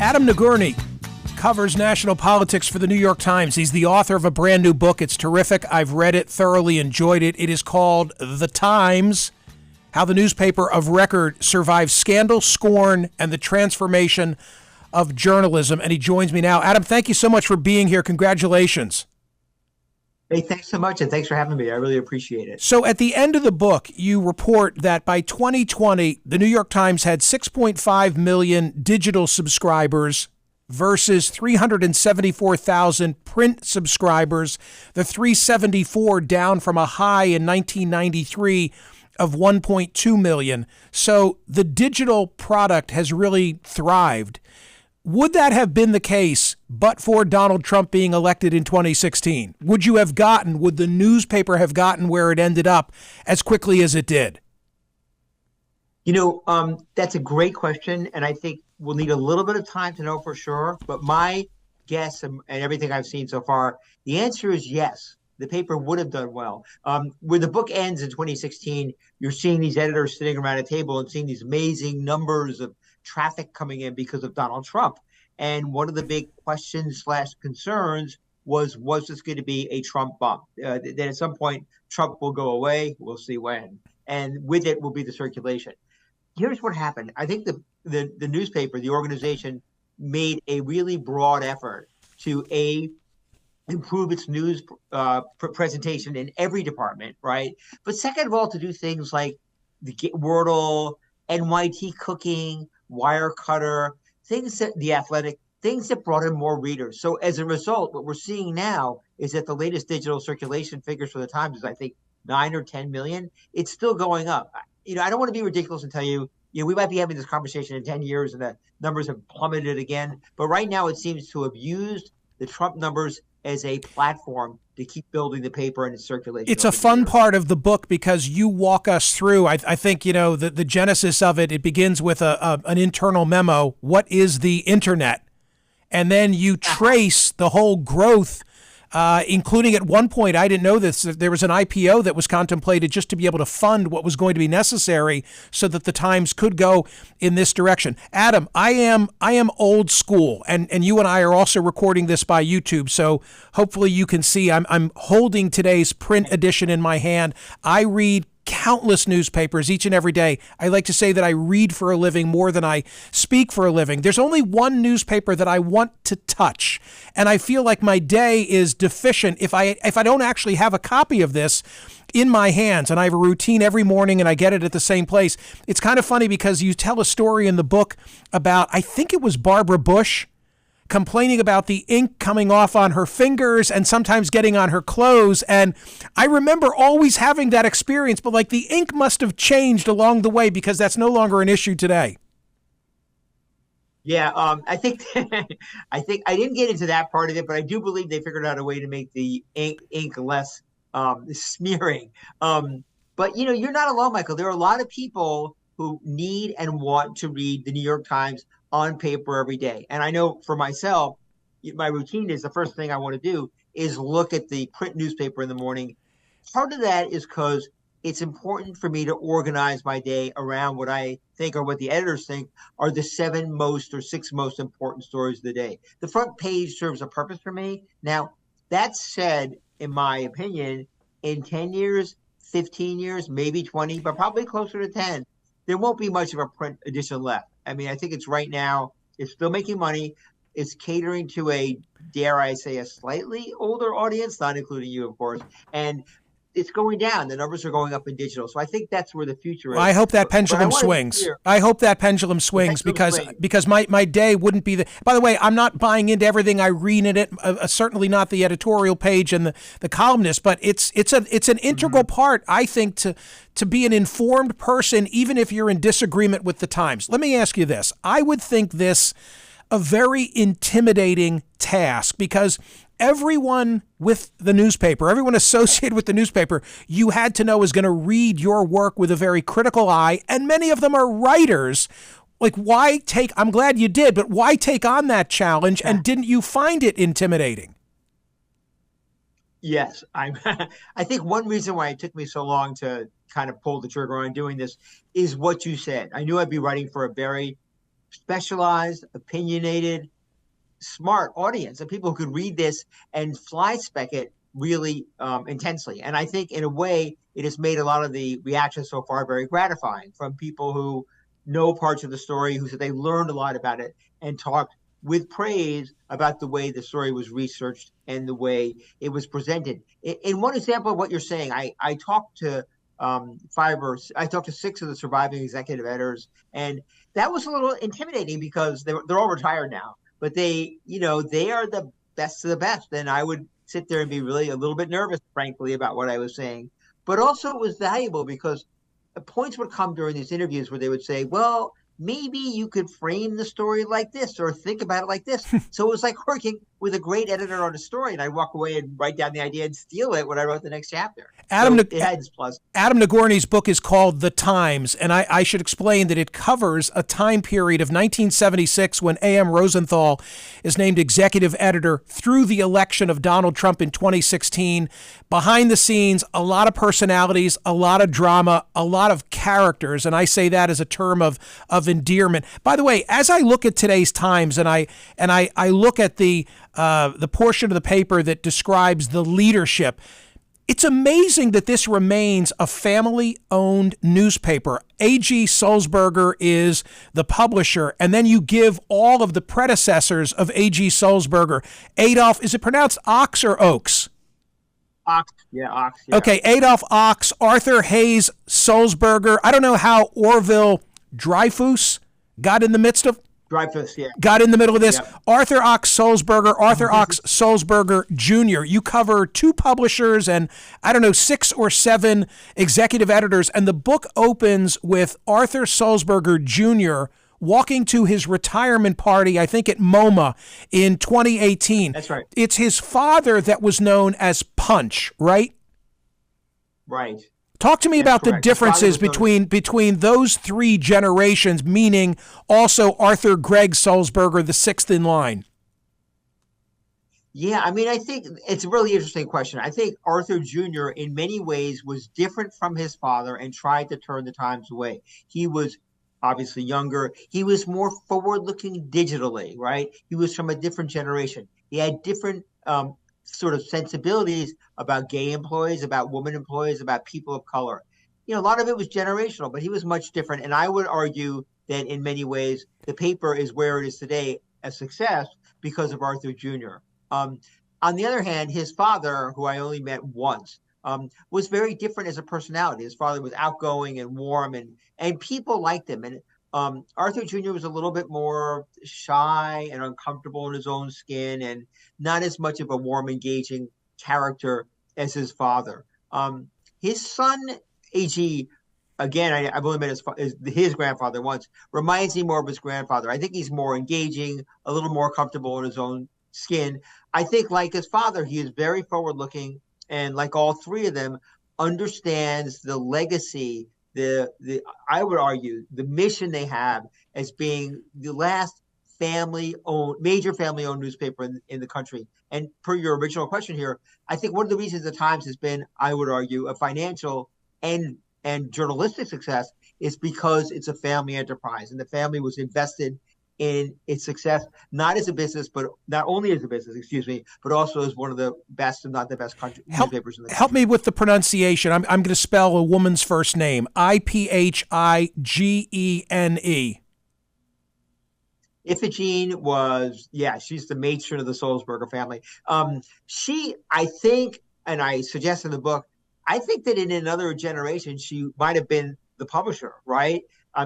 Adam Nagourney covers national politics for the New York Times. He's the author of a brand new book. It's terrific. I've read it, thoroughly enjoyed it. It is called The Times: How the Newspaper of Record Survives Scandal, Scorn, and the Transformation of Journalism. And he joins me now. Adam, thank you so much for being here. Congratulations. Hey, thanks so much, and thanks for having me. I really appreciate it. So at the end of the book, you report that by 2020, the New York Times had 6.5 million digital subscribers versus 374,000 print subscribers, the 374 down from a high in 1993 of 1.2 million. So the digital product has really thrived. Would that have been the case but for Donald Trump being elected in 2016? Would the newspaper have gotten where it ended up as quickly as it did? That's a great question, and I think we'll need a little bit of time to know for sure. But my guess and everything I've seen so far, the answer is yes. The paper would have done well. Where the book ends in 2016, you're seeing these editors sitting around a table and seeing these amazing numbers of traffic coming in because of Donald Trump. And one of the big questions / concerns was this going to be a Trump bump? That at some point, Trump will go away. We'll see when. And with it will be the circulation. Here's what happened. I think the newspaper, the organization, made a really broad effort to improve its news presentation in every department, right? But second of all, to do things like the Wordle, NYT Cooking, Wirecutter, The Athletic, things that brought in more readers. So as a result, what we're seeing now is that the latest digital circulation figures for the Times is, I think, 9 or 10 million. It's still going up. I don't want to be ridiculous and tell you, we might be having this conversation in 10 years and the numbers have plummeted again. But right now it seems to have used the Trump numbers as a platform to keep building the paper and its circulation. It's a fun part of the book because you walk us through, I think, the genesis of it. It begins with an internal memo. What is the internet? And then you trace the whole growth, including at one point, I didn't know this, there was an IPO that was contemplated just to be able to fund what was going to be necessary so that the Times could go in this direction. Adam, I am old school, and you and I are also recording this by YouTube, so hopefully you can see I'm holding today's print edition in my hand. I read countless newspapers each and every day. I like to say that I read for a living more than I speak for a living. There's only one newspaper that I want to touch, and I feel like my day is deficient if I don't actually have a copy of this in my hands, and I have a routine every morning and I get it at the same place. It's kind of funny because you tell a story in the book about, I think it was Barbara Bush, complaining about the ink coming off on her fingers and sometimes getting on her clothes. And I remember always having that experience, but like the ink must have changed along the way because that's no longer an issue today. Yeah, I think I didn't get into that part of it, but I do believe they figured out a way to make the ink less smearing. But you're not alone, Michael. There are a lot of people who need and want to read the New York Times on paper every day. And I know for myself, my routine is the first thing I want to do is look at the print newspaper in the morning. Part of that is because it's important for me to organize my day around what I think or what the editors think are the 7 most or 6 most important stories of the day. The front page serves a purpose for me. Now, that said, in my opinion, in 10 years, 15 years, maybe 20, but probably closer to 10, there won't be much of a print edition left. I mean, I think it's right now, it's still making money. It's catering to a, dare I say, a slightly older audience, not including you, of course. And it's going down. The numbers are going up in digital. So I think that's where the future is. Well, I hope that pendulum swings. I hope that pendulum swings because my day wouldn't be by the way, I'm not buying into everything I read in it, certainly not the editorial page and the columnist, but it's an integral part, I think, to be an informed person, even if you're in disagreement with the Times. Let me ask you this. I would think this a very intimidating task because everyone with the newspaper, everyone associated with the newspaper, you had to know is going to read your work with a very critical eye, and many of them are writers. Like, I'm glad you did, but why take on that challenge, and didn't you find it intimidating? Yes, I think one reason why it took me so long to kind of pull the trigger on doing this is what you said. I knew I'd be writing for a very specialized, opinionated, smart audience, and people who could read this and fly spec it really intensely. And I think in a way, it has made a lot of the reactions so far very gratifying from people who know parts of the story, who said they learned a lot about it and talked with praise about the way the story was researched and the way it was presented. In one example of what you're saying, I talked to I talked to 6 of the surviving executive editors, and that was a little intimidating because they're all retired now, but they are the best of the best. And I would sit there and be really a little bit nervous, frankly, about what I was saying. But also it was valuable because points would come during these interviews where they would say, well, maybe you could frame the story like this or think about it like this. So it was like working with a great editor on a story, and I'd walk away and write down the idea and steal it when I wrote the next chapter. It had its plus. Adam Nagourney's book is called The Times, and I should explain that it covers a time period of 1976 when A.M. Rosenthal is named executive editor through the election of Donald Trump in 2016. Behind the scenes, a lot of personalities, a lot of drama, a lot of characters, and I say that as a term of endearment. By the way, as I look at today's Times and I look at the portion of the paper that describes the leadership, it's amazing that this remains a family-owned newspaper. A.G. Sulzberger is the publisher, and then you give all of the predecessors of A.G. Sulzberger. Adolf, is it pronounced Ox or Oaks? Ox, yeah, Ox. Yeah. Okay, Adolf Ox, Arthur Hayes Sulzberger. I don't know how Orville Dreyfus got in the midst of Dreyfus, yeah. Got in the middle of this. Yep. Arthur Ox Sulzberger Jr. You cover 2 publishers and, 6 or 7 executive editors. And the book opens with Arthur Sulzberger Jr. walking to his retirement party, I think at MoMA in 2018. That's right. It's his father that was known as Punch, right? Right. Talk to me about the differences between those 3 generations, meaning also Arthur Gregg Sulzberger, the 6th in line. Yeah, I mean, I think it's a really interesting question. I think Arthur Jr. in many ways was different from his father and tried to turn the times away. He was obviously younger. He was more forward-looking digitally, right? He was from a different generation. He had different sort of sensibilities about gay employees, about women employees, about people of color. A lot of it was generational, but he was much different. And I would argue that in many ways, the paper is where it is today, a success because of Arthur Jr. On the other hand, his father, who I only met once, was very different as a personality. His father was outgoing and warm, and people liked him. And Arthur Jr. was a little bit more shy and uncomfortable in his own skin and not as much of a warm, engaging character as his father. His son, A.G., again, I've only met his grandfather once, reminds me more of his grandfather. I think he's more engaging, a little more comfortable in his own skin. I think, like his father, he is very forward-looking, and like all 3 of them, understands the legacy, I would argue, the mission they have as being the last major family-owned newspaper in the country. And per your original question here, I think one of the reasons the Times has been, I would argue, a financial and journalistic success is because it's a family enterprise, and the family was invested in its success, not as a business, but not only as a business, but also as one of the best, if not the best newspapers in the country. Help me with the pronunciation. I'm going to spell a woman's first name, Iphigene. Iphigene was, she's the matron of the Sulzberger family. She, I think, and I suggest in the book, I think that in another generation, she might have been the publisher, right?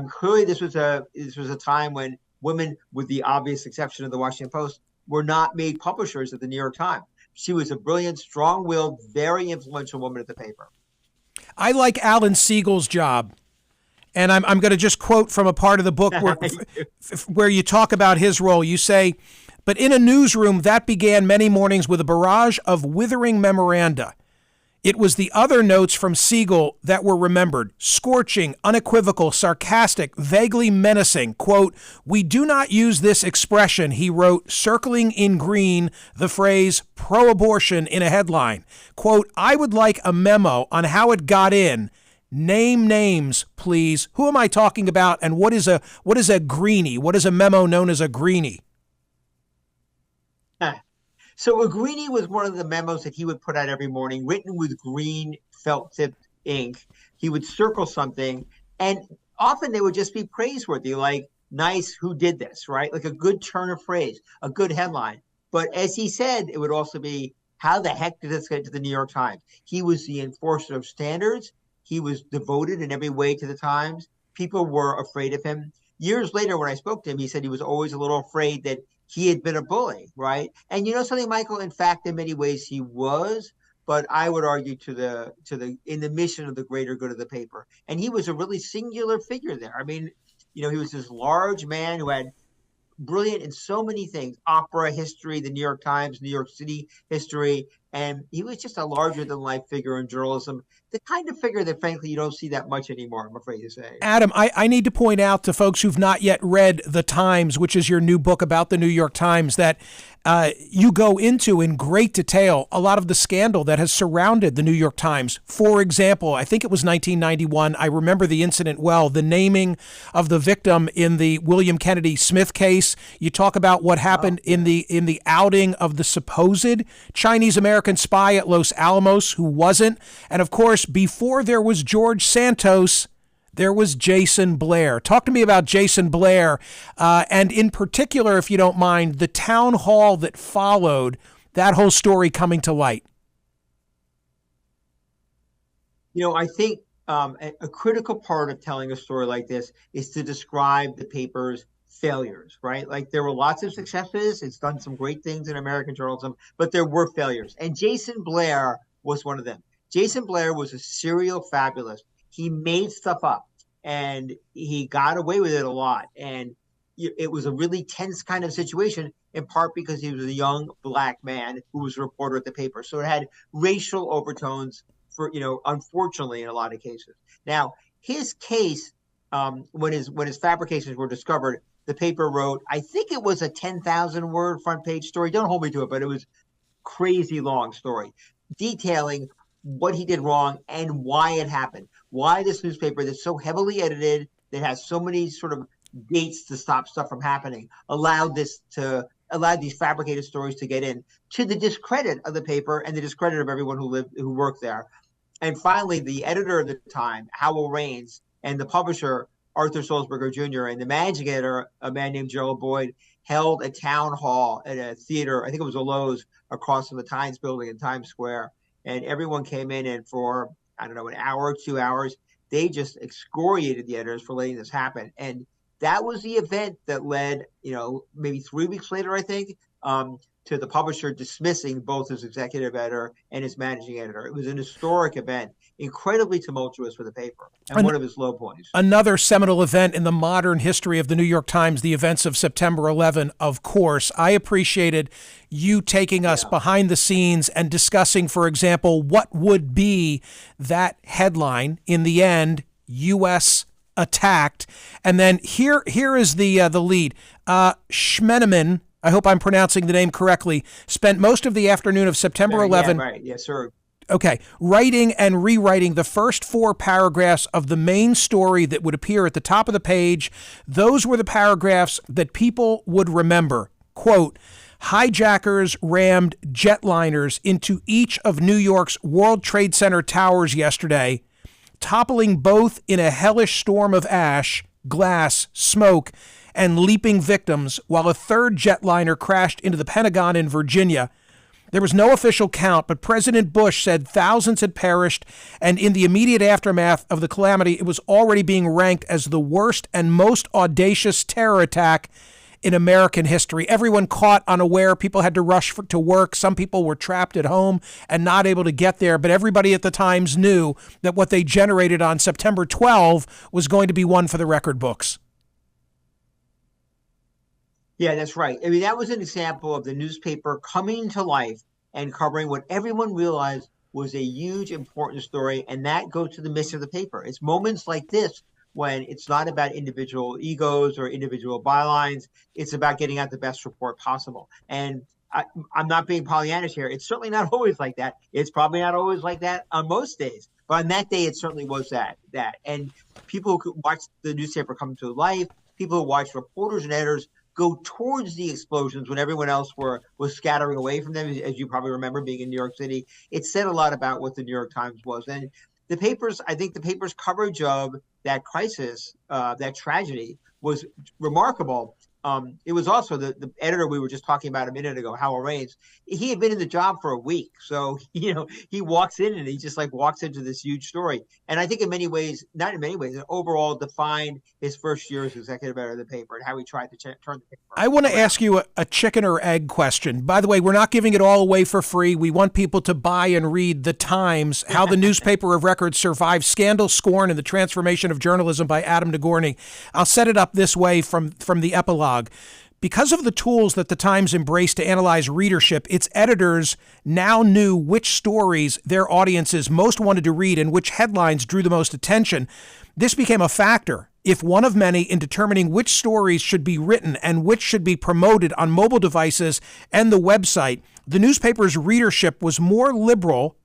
Clearly this was a time when women, with the obvious exception of the Washington Post, were not made publishers at the New York Times. She was a brilliant, strong-willed, very influential woman at the paper. I like Alan Siegel's job. And I'm going to just quote from a part of the book where you talk about his role. You say, but in a newsroom that began many mornings with a barrage of withering memoranda. It was the other notes from Siegel that were remembered. Scorching, unequivocal, sarcastic, vaguely menacing. Quote, we do not use this expression, he wrote, circling in green the phrase pro-abortion in a headline. Quote, I would like a memo on how it got in. Name names, please. Who am I talking about? And what is a greenie? What is a memo known as a greenie? So a greenie was one of the memos that he would put out every morning, written with green felt-tipped ink. He would circle something, and often they would just be praiseworthy, like, nice, who did this, right? Like a good turn of phrase, a good headline. But as he said, it would also be, how the heck did this get to the New York Times? He was the enforcer of standards. He was devoted in every way to the Times. People were afraid of him. Years later, when I spoke to him, he said he was always a little afraid that he had been a bully, right? And you know something, Michael? In fact, in many ways, he was. But I would argue in the mission of the greater good of the paper. And he was a really singular figure there. I mean, he was this large man who had brilliant in so many things: opera history, the New York Times, New York City history. And he was just a larger than life figure in journalism, the kind of figure that, frankly, you don't see that much anymore, I'm afraid to say. Adam, I need to point out to folks who've not yet read The Times, which is your new book about the New York Times, that you go into in great detail a lot of the scandal that has surrounded the New York Times. For example, I think it was 1991. I remember the incident well, the naming of the victim in the William Kennedy Smith case. You talk about what happened in the outing of the supposed Chinese American spy at Los Alamos who wasn't. And of course, before there was George Santos, there was Jason Blair. Talk to me about Jason Blair, and in particular, if you don't mind, the town hall that followed that whole story coming to light. I think a critical part of telling a story like this is to describe the paper's failures, right? Like, there were lots of successes. It's done some great things in American journalism, but there were failures. And Jason Blair was one of them. Jason Blair was a serial fabulist. He made stuff up and he got away with it a lot. And it was a really tense kind of situation, in part because he was a young black man who was a reporter at the paper. So it had racial overtones unfortunately, in a lot of cases. Now, his case, when his fabrications were discovered, the paper wrote, I think it was a 10,000 word front page story. Don't hold me to it, but it was crazy long story detailing what he did wrong and why it happened. Why this newspaper that's so heavily edited, that has so many sort of dates to stop stuff from happening, allowed these fabricated stories to get in, to the discredit of the paper and the discredit of everyone who worked there. And finally, the editor of the time, Howell Raines, and the publisher, Arthur Sulzberger Jr., and the managing editor, a man named Gerald Boyd, held a town hall at a theater, I think it was a Lowe's, across from the Times building in Times Square. And everyone came in, and for, I don't know, an hour, 2 hours, they just excoriated the editors for letting this happen. And that was the event that led, maybe 3 weeks later, I think, to the publisher dismissing both his executive editor and his managing editor. It was an historic event, incredibly tumultuous for the paper, and one of his low points. Another seminal event in the modern history of the New York Times, the events of September 11, of course. I appreciated you taking us behind the scenes and discussing, for example, what would be that headline in the end, U.S. attacked. And then here is the lead. Schmeneman, I hope I'm pronouncing the name correctly, spent most of the afternoon of September 11. Yeah, right. Yes, sir. Okay. Writing and rewriting the first 4 paragraphs of the main story that would appear at the top of the page. Those were the paragraphs that people would remember. Quote, hijackers rammed jetliners into each of New York's World Trade Center towers yesterday, toppling both in a hellish storm of ash, glass, smoke, and leaping victims, while a third jetliner crashed into the Pentagon in Virginia. There was no official count, but President Bush said thousands had perished, and in the immediate aftermath of the calamity, it was already being ranked as the worst and most audacious terror attack in American history. Everyone caught unaware. People had to rush to work. Some people were trapped at home and not able to get there, but everybody at the Times knew that what they generated on September 12 was going to be one for the record books. Yeah, that's right. I mean, that was an example of the newspaper coming to life and covering what everyone realized was a huge, important story. And that goes to the mission of the paper. It's moments like this when it's not about individual egos or individual bylines. It's about getting out the best report possible. And I'm not being Pollyannish here. It's certainly not always like that. It's probably not always like that on most days. But on that day, it certainly was that. And people who could watch the newspaper come to life, people who watch reporters and editors go towards the explosions when everyone else was scattering away from them, as you probably remember being in New York City. It said a lot about what the New York Times was. And I think the paper's coverage of that crisis, that tragedy, was remarkable. It was also the editor we were just talking about a minute ago, Howell Raines. He had been in the job for a week. So, he walks in and he just walks into this huge story. And I think not in many ways, it overall defined his first year as executive editor of the paper and how he tried to turn the paper. I want to ask you a chicken or egg question. By the way, we're not giving it all away for free. We want people to buy and read The Times, How the Newspaper of Record Survived Scandal, Scorn, and the Transformation of Journalism by Adam Nagourney. I'll set it up this way from the epilogue. Because of the tools that the Times embraced to analyze readership, its editors now knew which stories their audiences most wanted to read and which headlines drew the most attention. This became a factor, if one of many, in determining which stories should be written and which should be promoted on mobile devices and the website. The newspaper's readership was more liberal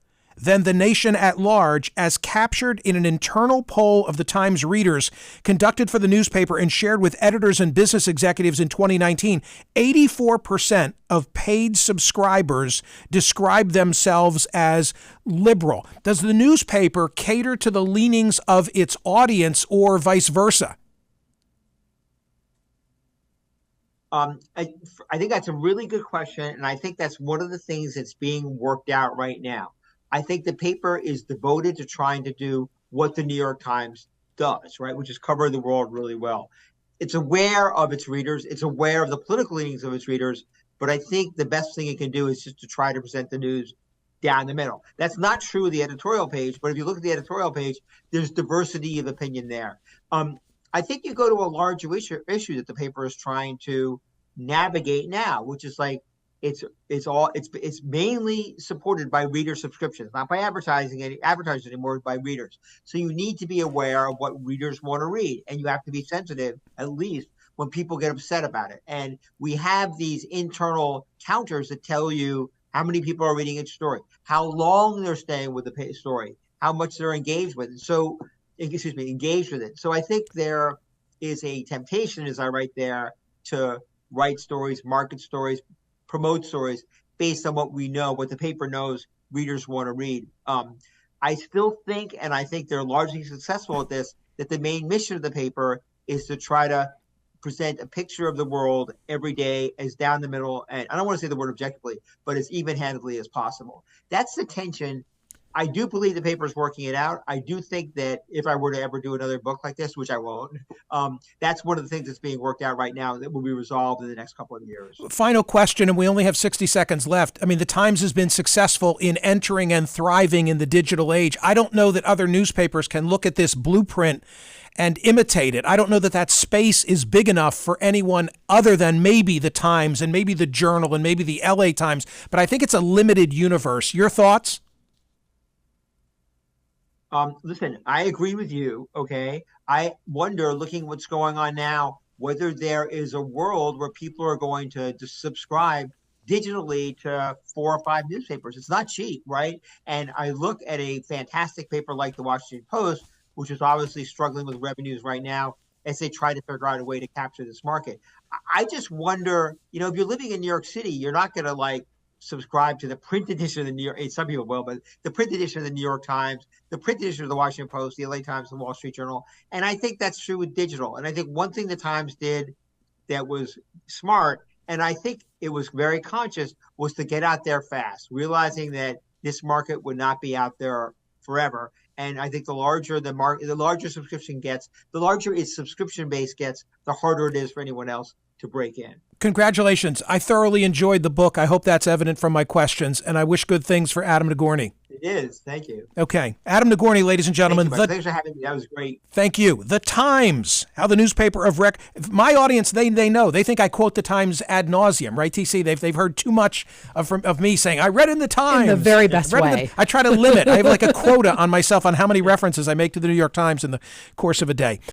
than the nation at large, as captured in an internal poll of the Times readers conducted for the newspaper and shared with editors and business executives in 2019. 84% of paid subscribers describe themselves as liberal. Does the newspaper cater to the leanings of its audience or vice versa? I think that's a really good question, and I think that's one of the things that's being worked out right now. I think the paper is devoted to trying to do what the New York Times does, right, which is cover the world really well. It's aware of its readers. It's aware of the political leanings of its readers. But I think the best thing it can do is just to try to present the news down the middle. That's not true of the editorial page. But if you look at the editorial page, there's diversity of opinion there. I think you go to a larger issue that the paper is trying to navigate now, which is it's mainly supported by reader subscriptions, not by advertisers anymore, by readers. So you need to be aware of what readers want to read, and you have to be sensitive, at least, when people get upset about it. And we have these internal counters that tell you how many people are reading each story, how long they're staying with the story, how much they're engaged with it. So I think there is a temptation, as I write there, to write stories, market stories, promote stories based on what we know, what the paper knows readers want to read. I still think, and I think they're largely successful at this, that the main mission of the paper is to try to present a picture of the world every day as down the middle, and I don't want to say the word objectively, but as even-handedly as possible. That's the tension. I do believe the paper is working it out. I do think that if I were to ever do another book like this, which I won't, that's one of the things that's being worked out right now that will be resolved in the next couple of years. Final question, and we only have 60 seconds left. I mean, the Times has been successful in entering and thriving in the digital age. I don't know that other newspapers can look at this blueprint and imitate it. I don't know that that space is big enough for anyone other than maybe the Times and maybe the Journal and maybe the LA Times, but I think it's a limited universe. Your thoughts? Listen, I agree with you, okay? I wonder, looking what's going on now, whether there is a world where people are going to subscribe digitally to 4 or 5 newspapers. It's not cheap, right? And I look at a fantastic paper like the Washington Post, which is obviously struggling with revenues right now as they try to figure out a way to capture this market. I just wonder, if you're living in New York City, you're not going to subscribe to the print edition of the New York, some people will, but the print edition of the New York Times, the print edition of the Washington Post, the LA Times, the Wall Street Journal. And I think that's true with digital. And I think one thing the Times did that was smart, and I think it was very conscious, was to get out there fast, realizing that this market would not be out there forever. And I think the larger the market, the larger subscription gets, the larger its subscription base gets, the harder it is for anyone else to break in. Congratulations. I thoroughly enjoyed the book. I hope that's evident from my questions, and I wish good things for Adam Nagourney. It is. Thank you. Okay. Adam Nagourney, ladies and gentlemen. Thanks for having me. That was great. Thank you. The Times, how the newspaper of record. My audience, they know. They think I quote the Times ad nauseum, right, TC? They've heard too much of me saying, I read in the Times. In the very best way. I try to limit. I have like a quota on myself on how many references I make to the New York Times in the course of a day.